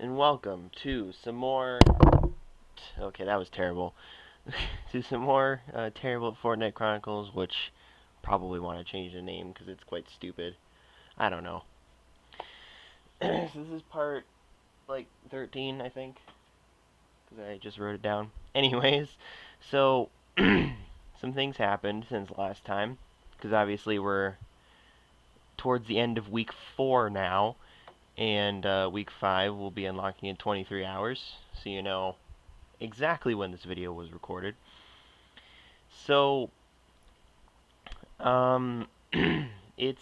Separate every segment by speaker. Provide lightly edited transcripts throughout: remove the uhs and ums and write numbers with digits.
Speaker 1: and welcome to some more. Okay, that was terrible. To some more terrible Fortnite Chronicles, which probably want to change the name because it's quite stupid. I don't know. So this is part like 13, I think, because I just wrote it down. Anyways, so some things happened since last time, because obviously we're towards the end of week 4 now, and week 5 will be unlocking in 23 hours, so you know exactly when this video was recorded. So, um, it's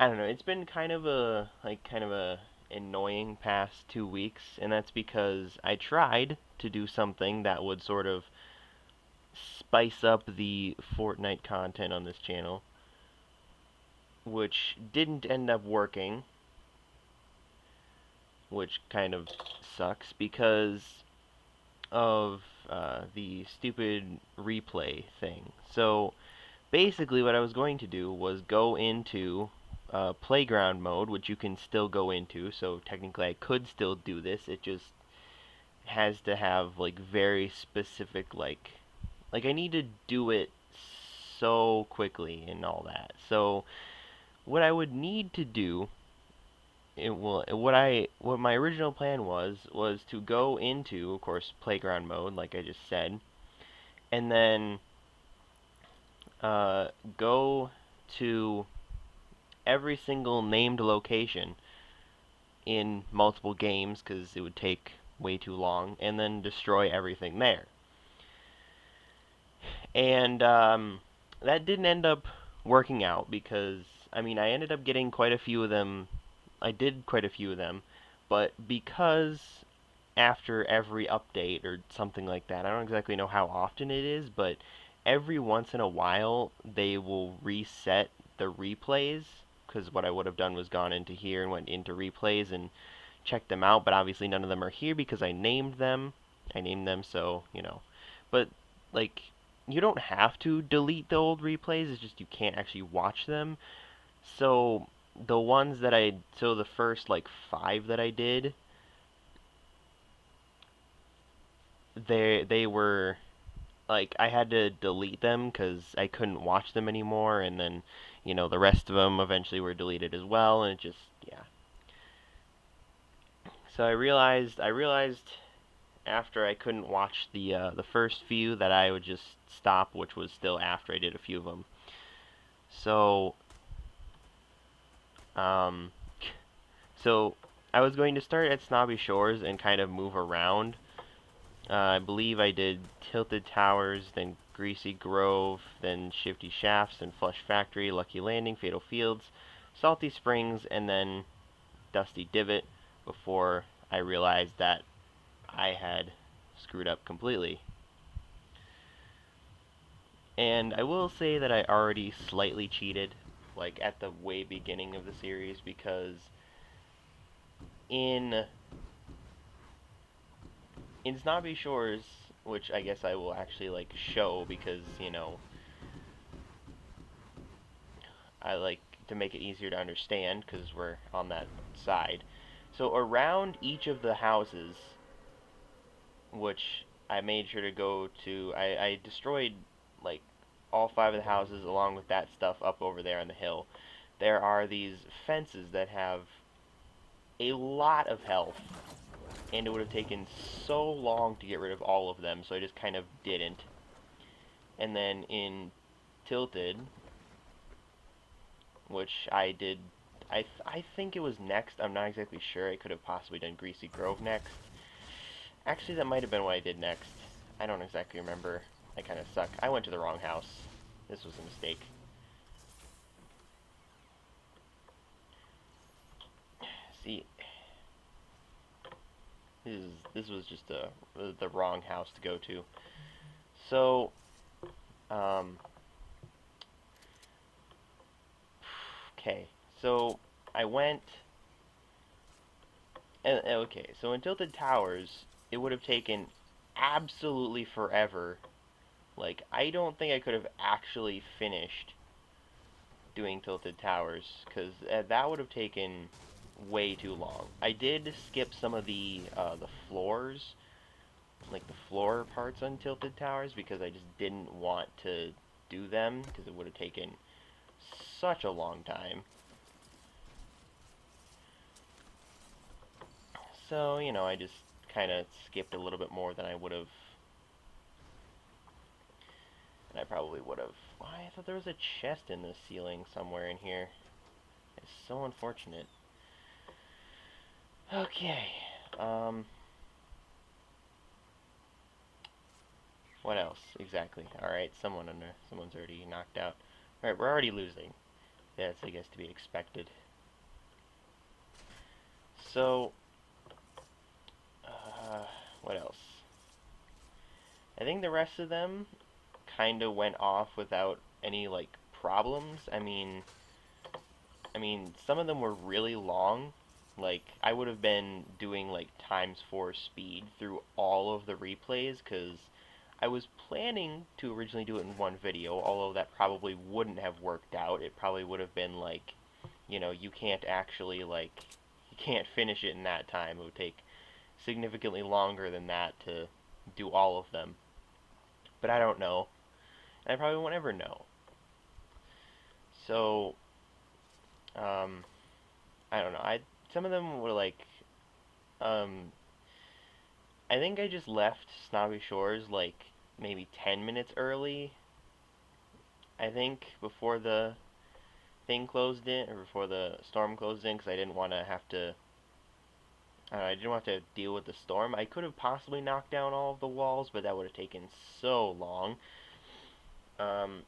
Speaker 1: I don't know. It's been kind of a annoying past 2 weeks, and that's because I tried to do something that would sort of spice up the Fortnite content on this channel, which didn't end up working, which kind of sucks because of the stupid replay thing. So basically what I was going to do was go into playground mode, which you can still go into, so technically I could still do this. It just has to have like very specific like I need to do it so quickly and all that. So what I would need to do what my original plan was to go into, of course, playground mode, like I just said, and then uh, go to every single named location in multiple games because it would take way too long, and then destroy everything there. And that didn't end up working out because, I mean, I ended up getting quite a few of them. I did quite a few of them, but because after every update or something like that, I don't exactly know how often it is, but every once in a while they will reset the replays, because what I would have done was gone into here and went into replays and checked them out, but obviously none of them are here because I named them. I named them, so, you know. But, like, you don't have to delete the old replays, it's just you can't actually watch them. So, the first, like, 5 that I did, they were like I had to delete them because I couldn't watch them anymore, and then the rest of them eventually were deleted as well, and it just yeah. So I realized after I couldn't watch the first few that I would just stop, which was still after I did a few of them. So um, so I was going to start at Snobby Shores and kind of move around. I believe I did Tilted Towers, then Greasy Grove, then Shifty Shafts, then Flush Factory, Lucky Landing, Fatal Fields, Salty Springs, and then Dusty Divot before I realized that I had screwed up completely. And I will say that I already slightly cheated, like at the way beginning of the series, because in in Snobby Shores, which I guess I will actually like show because I like to make it easier to understand because we're on that side. So around each of the houses, which I made sure to go to, I destroyed like all 5 of the houses along with that stuff up over there on the hill. There are these fences that have a lot of health, and it would have taken so long to get rid of all of them, so I just kind of didn't. And then in Tilted, which I did. I think it was next. I'm not exactly sure. I could have possibly done Greasy Grove next. Actually, that might have been what I did next. I don't exactly remember. I kind of suck. I went to the wrong house. This was a mistake. See, this was just the wrong house to go to. So, um, okay. So I went. Okay, so in Tilted Towers, it would have taken absolutely forever. Like, I don't think I could have actually finished doing Tilted Towers, because that would have taken way too long. I did skip some of the floors, like the floor parts on Tilted Towers, because I just didn't want to do them because it would have taken such a long time. So, I just kind of skipped a little bit more than I would have, and I probably would have. Why, I thought there was a chest in the ceiling somewhere in here. It's so unfortunate. Okay. Um, what else exactly? All right, someone's already knocked out. All right, we're already losing. That's, I guess, to be expected. So, uh, what else? I think the rest of them kind of went off without any like problems. I mean, some of them were really long. Like I would have been doing like times 4 speed through all of the replays because I was planning to originally do it in one video, although that probably wouldn't have worked out. It probably would have been like, you can't actually like you can't finish it in that time. It would take significantly longer than that to do all of them. But I don't know. And I probably won't ever know. So, um, I don't know. Some of them were like, um, I think I just left Snobby Shores like maybe 10 minutes early. I think before the thing closed in, or before the storm closed in, because I didn't want to have to. I didn't want to deal with the storm. I could have possibly knocked down all of the walls, but that would have taken so long. Um,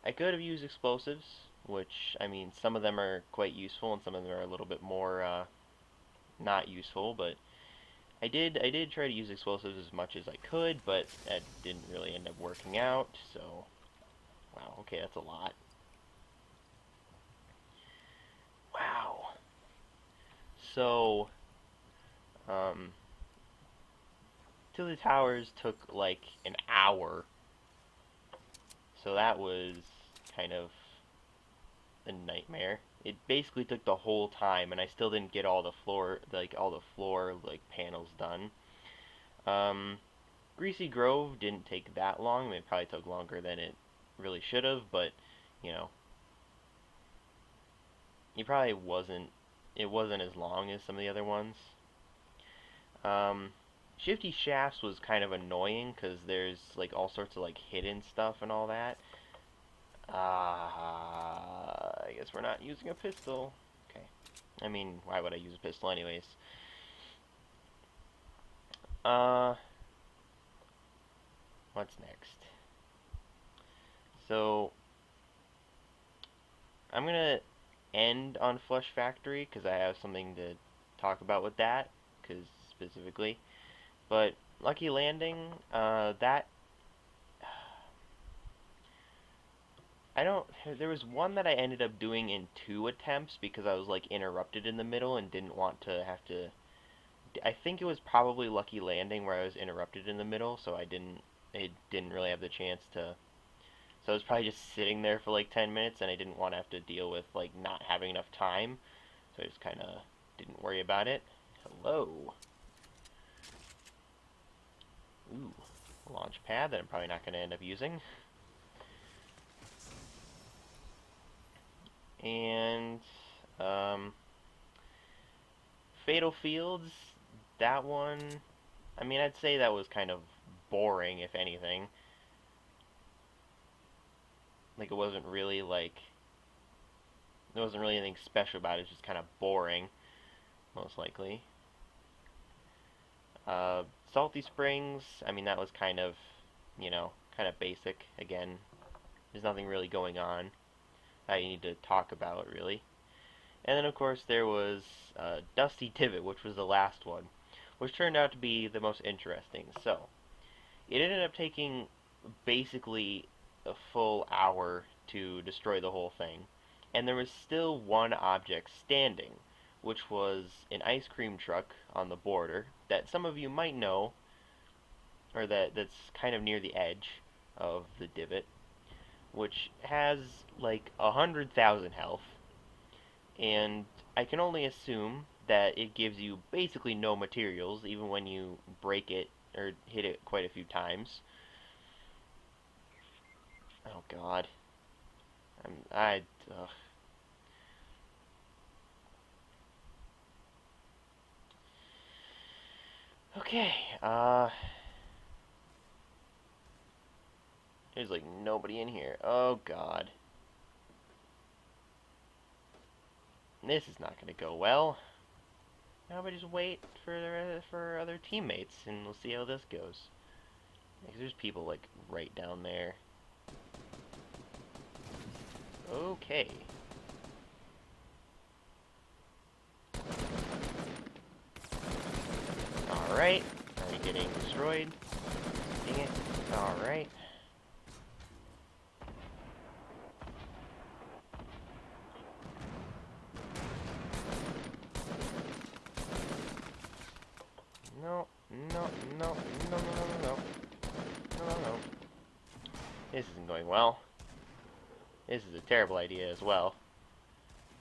Speaker 1: I could have used explosives, which I mean, some of them are quite useful, and some of them are a little bit more not useful. But I did try to use explosives as much as I could, but that didn't really end up working out. So, wow, okay, that's a lot. Wow. So, um, to the towers took like an hour, so that was kind of a nightmare. It basically took the whole time, and I still didn't get all the floor like panels done. Um, Greasy Grove didn't take that long. I mean, it probably took longer than it really should have, but you know, it probably wasn't. It wasn't as long as some of the other ones. Um, Shifty Shafts was kind of annoying because there's like all sorts of like hidden stuff and all that. I guess we're not using a pistol. Okay. I mean, why would I use a pistol anyways? Uh, what's next? So, I'm gonna end on Flush Factory because I have something to talk about with that, because specifically. But Lucky Landing, that I don't. There was one that I ended up doing in 2 attempts because I was like interrupted in the middle and didn't want to have to. I think it was probably Lucky Landing where I was interrupted in the middle, so I didn't. It didn't really have the chance to. So I was probably just sitting there for like 10 minutes, and I didn't want to have to deal with like not having enough time, so I just kind of didn't worry about it. Hello. Ooh, launch pad that I'm probably not going to end up using. And um, Fatal Fields, that one. I mean, I'd say that was kind of boring, if anything. Like it wasn't really like there wasn't really anything special about it. It's just kind of boring, most likely. Salty Springs. I mean, that was kind of basic. Again, there's nothing really going on that you need to talk about, really. And then, of course, there was Dusty Divot, which was the last one, which turned out to be the most interesting. So, it ended up taking basically a full hour to destroy the whole thing. And there was still one object standing, which was an ice cream truck on the border that some of you might know, or that's kind of near the edge of the divot, which has like 100,000 health. And I can only assume that it gives you basically no materials, even when you break it or hit it quite a few times. Oh God, I. Ugh. Okay, there's like nobody in here. Oh God, this is not gonna go well. How about just wait for other teammates and we'll see how this goes. Because there's people like right down there. Okay. Alright. Are we getting destroyed? Dang it. Alright. No, no, no, no, no, no, no, no. No, no, no. This isn't going well. This is a terrible idea as well.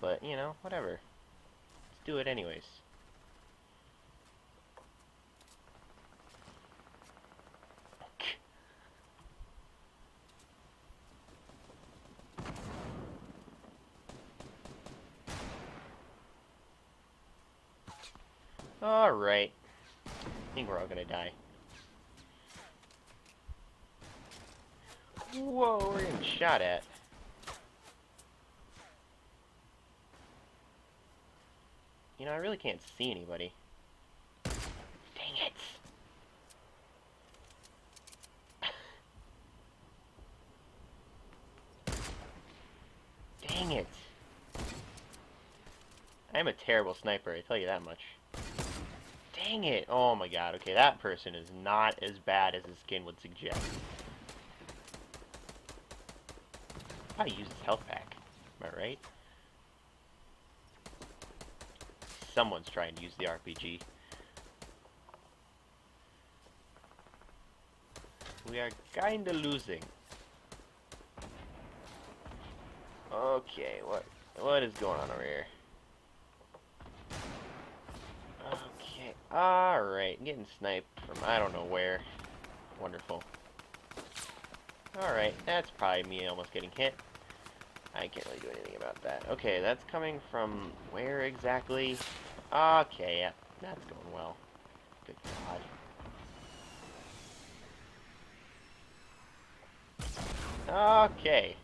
Speaker 1: But, you know, whatever. Let's do it anyways. Alright. I think we're all gonna die. Whoa, we're getting shot at. You know, I really can't see anybody. Dang it! Dang it! I'm a terrible sniper, I tell you that much. Dang it! Oh my god, okay, that person is not as bad as his skin would suggest. How to use his health pack, am I right? Someone's trying to use the RPG. We are kinda losing. Okay, what is going on over here? Okay, alright, getting sniped from I don't know where. Wonderful. Alright, that's probably me almost getting hit. I can't really do anything about that. Okay, that's coming from where exactly? Okay, yeah, that's going well. Good God. Okay.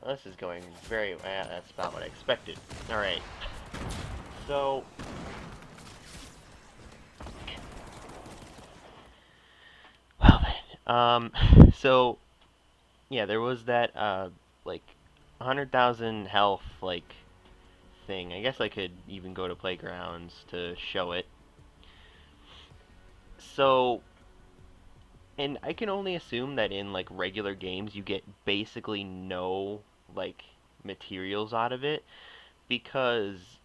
Speaker 1: Well, this is going very... that's about what I expected. Alright. So... Well then. So... Yeah, there was that, like, 100,000 health, like, thing. I guess I could even go to Playgrounds to show it. So... And I can only assume that in, like, regular games you get basically no, like, materials out of it. Because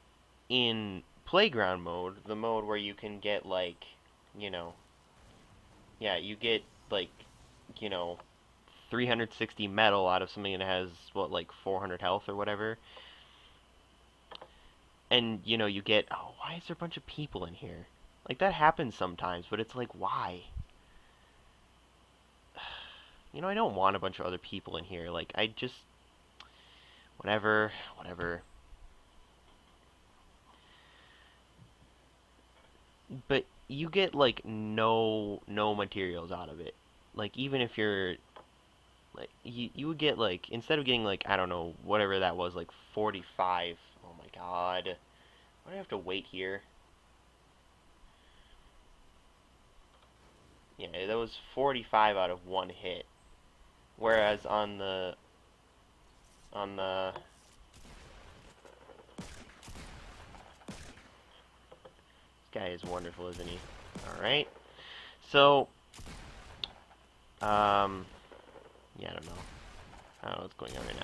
Speaker 1: in Playground mode, the mode where you can get, like, you know... Yeah, you get, like, you know, 360 metal out of something that has, what, like 400 health or whatever. And, you know, you get, oh, why is there a bunch of people in here? Like, that happens sometimes, but it's like, why? You know, I don't want a bunch of other people in here. Like, I just, whatever, whatever. But you get, like, no materials out of it. Like, even if you're, like, you would get, like, instead of getting, like, I don't know, whatever that was, like, 45. Oh my god. Why do I have to wait here? Yeah, that was 45 out of one hit. Whereas on the this guy is wonderful, isn't he? All right. So, yeah, I don't know. I don't know what's going on right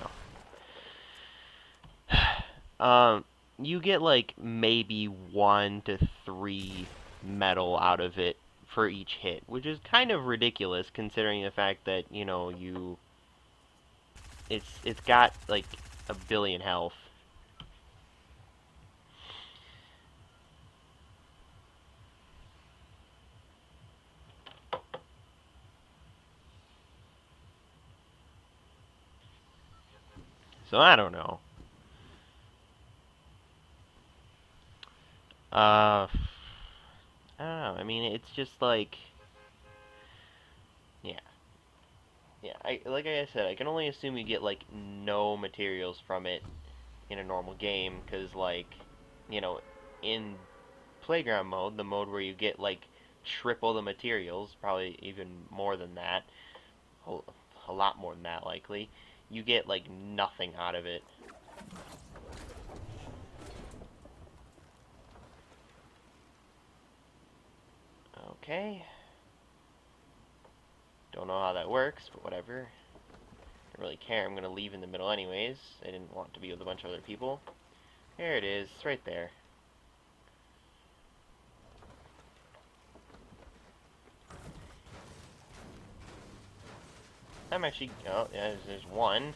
Speaker 1: now. You get like maybe 1 to 3 metal out of it for each hit, which is kind of ridiculous considering the fact that, you know, it's got like a billion health. So I don't know. I don't know. I mean, it's just like, yeah, yeah. Like I said, I can only assume you get like no materials from it in a normal game, because like, you know, in playground mode, the mode where you get like triple the materials, probably even more than that, a, a lot more than that likely, you get like nothing out of it. Okay, don't know how that works, but whatever. Don't really care. I'm gonna leave in the middle anyways. I didn't want to be with a bunch of other people. There it is, it's right there. I'm actually, oh, yeah, there's one.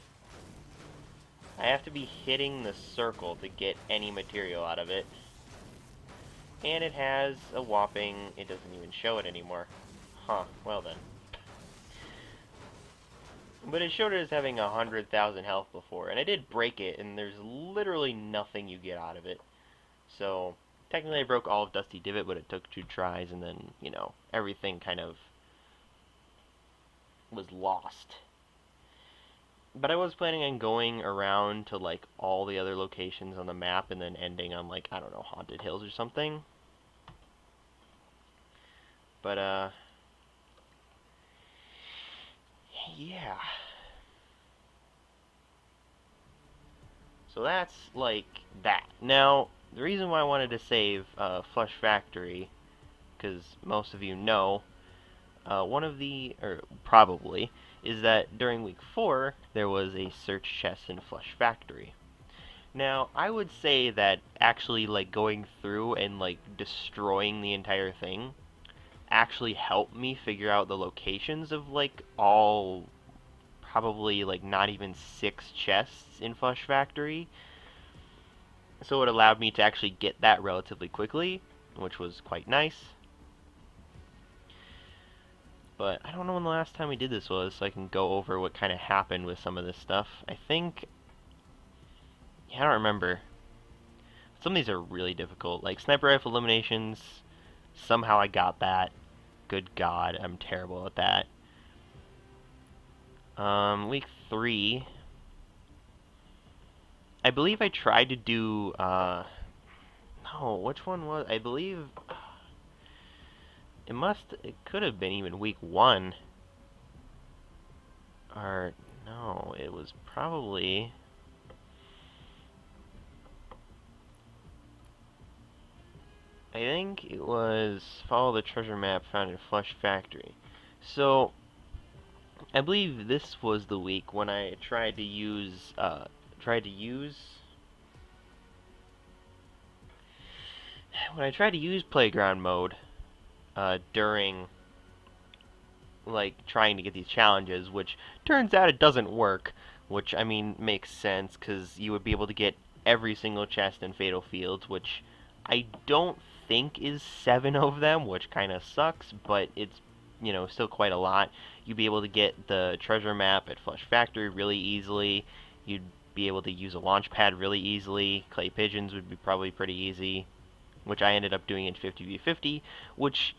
Speaker 1: I have to be hitting the circle to get any material out of it. And it has a whopping, it doesn't even show it anymore. Huh, well then. But it showed it as having 100,000 health before, and I did break it, and there's literally nothing you get out of it. So, technically I broke all of Dusty Divot, but it took 2 tries, and then, you know, everything kind of was lost. But I was planning on going around to, like, all the other locations on the map, and then ending on, like, I don't know, Haunted Hills or something. But, yeah. So that's, like, that. Now, the reason why I wanted to save Flush Factory, because most of you know, one of the, or probably, is that during week 4, there was a search chest in Flush Factory. Now, I would say that actually, like, going through and, like, destroying the entire thing actually helped me figure out the locations of, like, all, probably, like, not even 6 chests in Flush Factory. So it allowed me to actually get that relatively quickly, which was quite nice. But I don't know when the last time we did this was, so I can go over what kind of happened with some of this stuff. I think, yeah, I don't remember. Some of these are really difficult. Like sniper rifle eliminations, somehow I got that. Good God, I'm terrible at that. Week 3, I believe I tried to do, no, which one was, I believe, it could have been even week 1. Or, no, it was probably, I think it was follow the treasure map found in Flush Factory. So, I believe this was the week when I tried to use, when I tried to use playground mode, during, like, trying to get these challenges, which turns out it doesn't work, which, I mean, makes sense, because you would be able to get every single chest in Fatal Fields, which I don't think is 7 of them, which kind of sucks, but it's, you know, still quite a lot. You'd be able to get the treasure map at Flush Factory really easily. You'd be able to use a launch pad really easily. Clay pigeons would be probably pretty easy, which I ended up doing in 50v50, which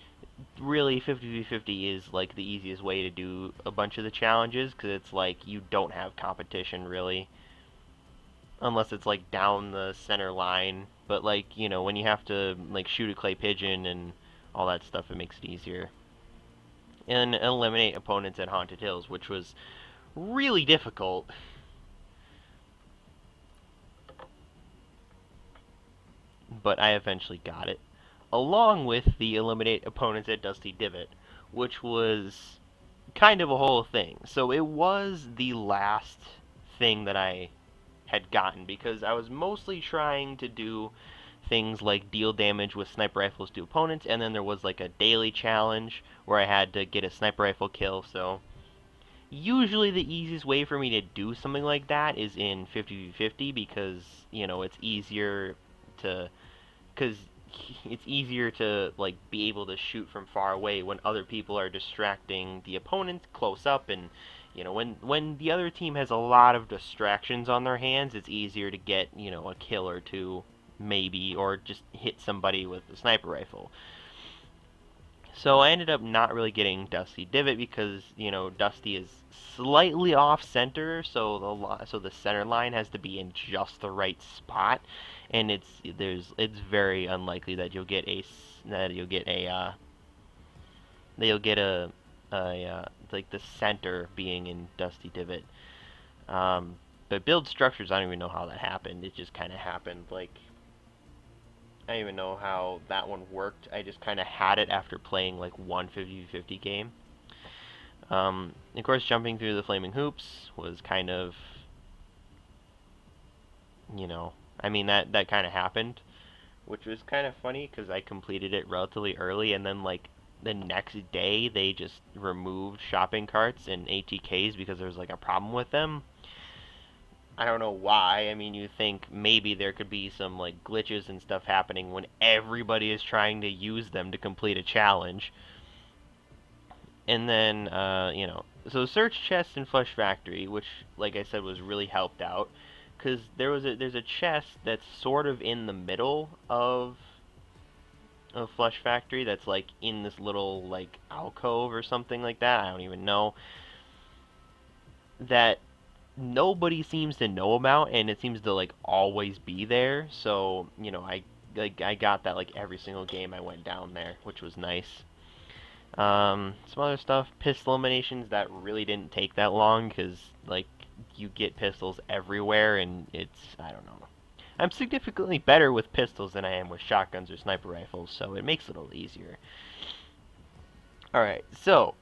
Speaker 1: really 50v50 is like the easiest way to do a bunch of the challenges, because it's like you don't have competition really, unless it's like down the center line. But like, you know, when you have to like shoot a clay pigeon and all that stuff, it makes it easier. And eliminate opponents at Haunted Hills, which was really difficult. But I eventually got it. Along with the eliminate opponents at Dusty Divot, which was kind of a whole thing. So it was the last thing that I had gotten, because I was mostly trying to do things like deal damage with sniper rifles to opponents, and then there was like a daily challenge where I had to get a sniper rifle kill. So usually the easiest way for me to do something like that is in 50v50, because, you know, it's easier to, because it's easier to like be able to shoot from far away when other people are distracting the opponent close up, and when the other team has a lot of distractions on their hands, it's easier to get, a kill or two, maybe, or just hit somebody with a sniper rifle. So I ended up not really getting Dusty Divot because, Dusty is slightly off center, so the center line has to be in just the right spot, and it's very unlikely that you'll get a that you'll get a that you'll get like the center being in Dusty Divot. But build structures, I don't even know how that happened. It just kind of happened. Like, I don't even know how that one worked. I just kind of had it after playing like one 50-50 game. Of course, jumping through the flaming hoops was kind of, I mean, that kind of happened, which was kind of funny because I completed it relatively early, and then like the next day they just removed shopping carts and ATKs because there was like a problem with them. I don't know why. I mean, you think maybe there could be some like glitches and stuff happening when everybody is trying to use them to complete a challenge. And then, so search chest and flush factory, which, like I said, was really helped out, because there's a chest that's sort of in the middle of flush factory that's like in this little like alcove or something like that. I don't even know, that nobody seems to know about, and it seems to like always be there. So I got that like every single game I went down there, which was nice. Some other stuff, pistol eliminations, that really didn't take that long because like you get pistols everywhere, and I don't know. I'm significantly better with pistols than I am with shotguns or sniper rifles, so it makes it a little easier. All right, so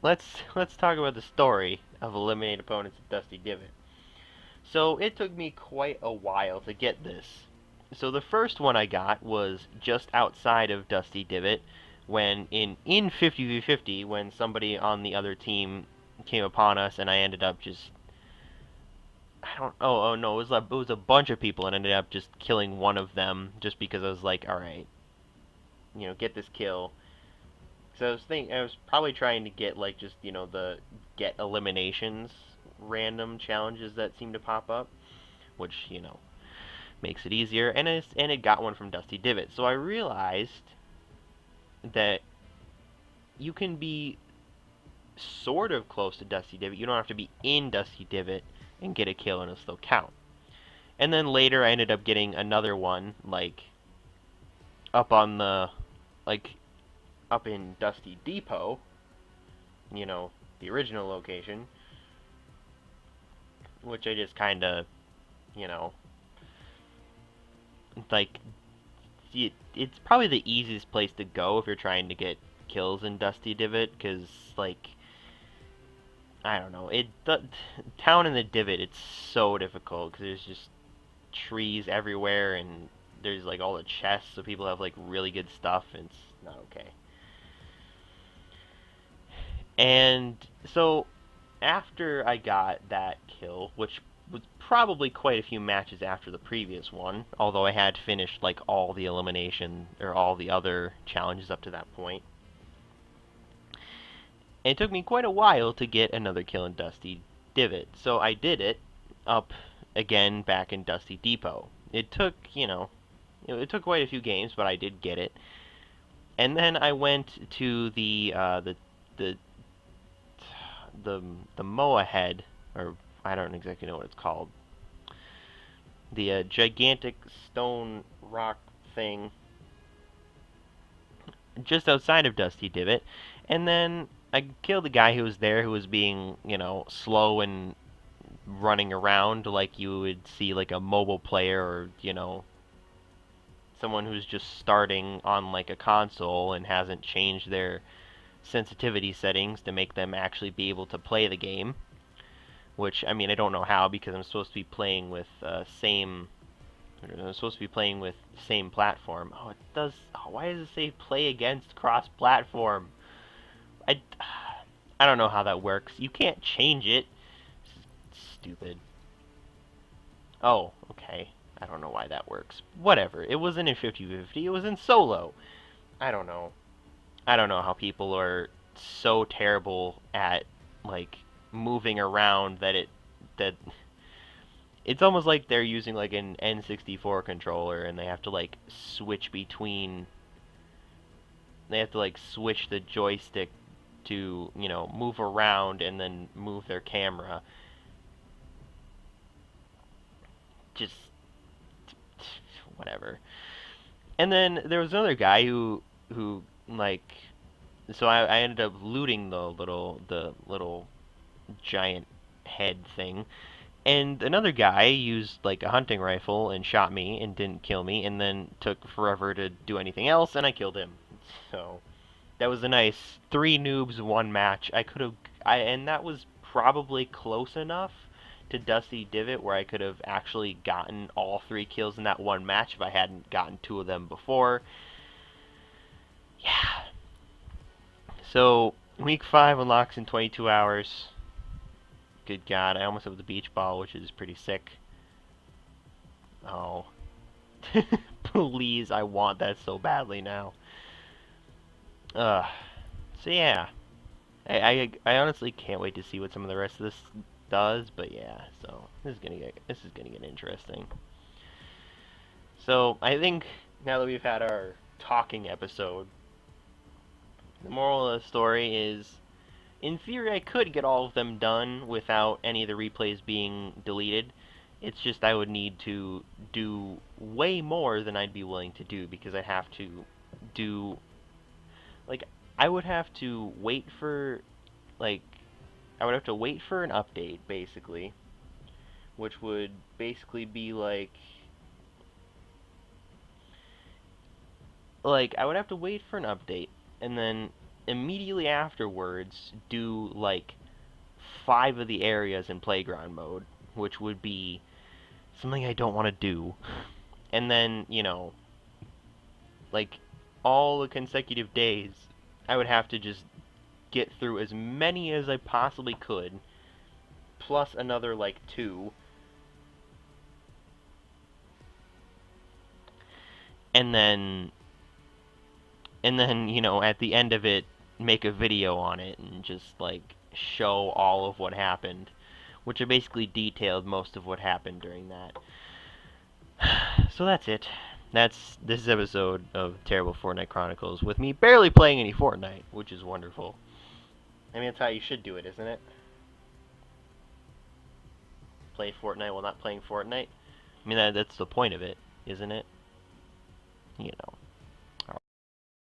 Speaker 1: let's talk about the story of eliminate opponents at Dusty Divot. So it took me quite a while to get this. So the first one I got was just outside of Dusty Divot, when in 50v50, when somebody on the other team came upon us, and I ended up just, I don't oh no, it was a bunch of people, and ended up just killing one of them just because I was like, all right, get this kill. So I was probably trying to get like just the get eliminations random challenges that seem to pop up, which makes it easier, and it got one from Dusty Divot. So I realized that you can be sort of close to Dusty Divot. You don't have to be in Dusty Divot and get a kill, and it'll still count. And then later I ended up getting another one, like up on the like up in Dusty Depot, the original location, which I just kind of, like, it's probably the easiest place to go if you're trying to get kills in Dusty Divot, because, like, I don't know, Town in the Divot, it's so difficult, because there's just trees everywhere, and there's, like, all the chests, so people have, like, really good stuff, and it's not okay. And so, after I got that kill, which was probably quite a few matches after the previous one, although I had finished like all the elimination or all the other challenges up to that point. It took me quite a while to get another kill in Dusty Divot, so I did it up again back in Dusty Depot. It took, it took quite a few games, but I did get it. And then I went to the the Moa head, or I don't exactly know what it's called. The gigantic stone rock thing just outside of Dusty Divot, and then I killed the guy who was there, who was being, slow and running around like you would see like a mobile player, or, someone who's just starting on like a console and hasn't changed their sensitivity settings to make them actually be able to play the game. Which, I mean, I don't know how, because I'm supposed to be playing with same platform. Oh, it does. Oh, why does it say play against cross-platform? I, I don't know how that works. You can't change it. Stupid. Oh, okay. I don't know why that works. Whatever. It wasn't in 50-50. It was in solo. I don't know. I don't know how people are so terrible at, like, moving around that it's almost like they're using like an N64 controller and they have to like switch between they have to like switch the joystick to, move around and then move their camera. Just whatever. And then there was another guy who like so I ended up looting the little giant head thing. And another guy used like a hunting rifle and shot me and didn't kill me and then took forever to do anything else and I killed him. So that was a nice 3 noobs 1 match. And that was probably close enough to Dusty Divot where I could have actually gotten all 3 kills in that 1 match if I hadn't gotten 2 of them before. Yeah. So week 5 unlocks in 22 hours. Good God, I almost have the beach ball, which is pretty sick. Oh. Please, I want that so badly now. Uh, so yeah. I honestly can't wait to see what some of the rest of this does, but yeah, so this is gonna get interesting. So I think now that we've had our talking episode, the moral of the story is in theory I could get all of them done without any of the replays being deleted. It's just I would need to do way more than I'd be willing to do because I have to do like I would have to wait for like I would have to wait for an update basically, which would basically be like I would have to wait for an update and then immediately afterwards do like 5 of the areas in playground mode, which would be something I don't want to do. And then, like all the consecutive days, I would have to just get through as many as I possibly could, plus another like 2, and then at the end of it make a video on it and just like show all of what happened, which I basically detailed most of what happened during that. So that's it. That's this episode of Terrible Fortnite Chronicles with me barely playing any Fortnite, which is wonderful. I mean, that's how you should do it, isn't it? Play Fortnite while not playing Fortnite. I mean, that's the point of it, isn't it?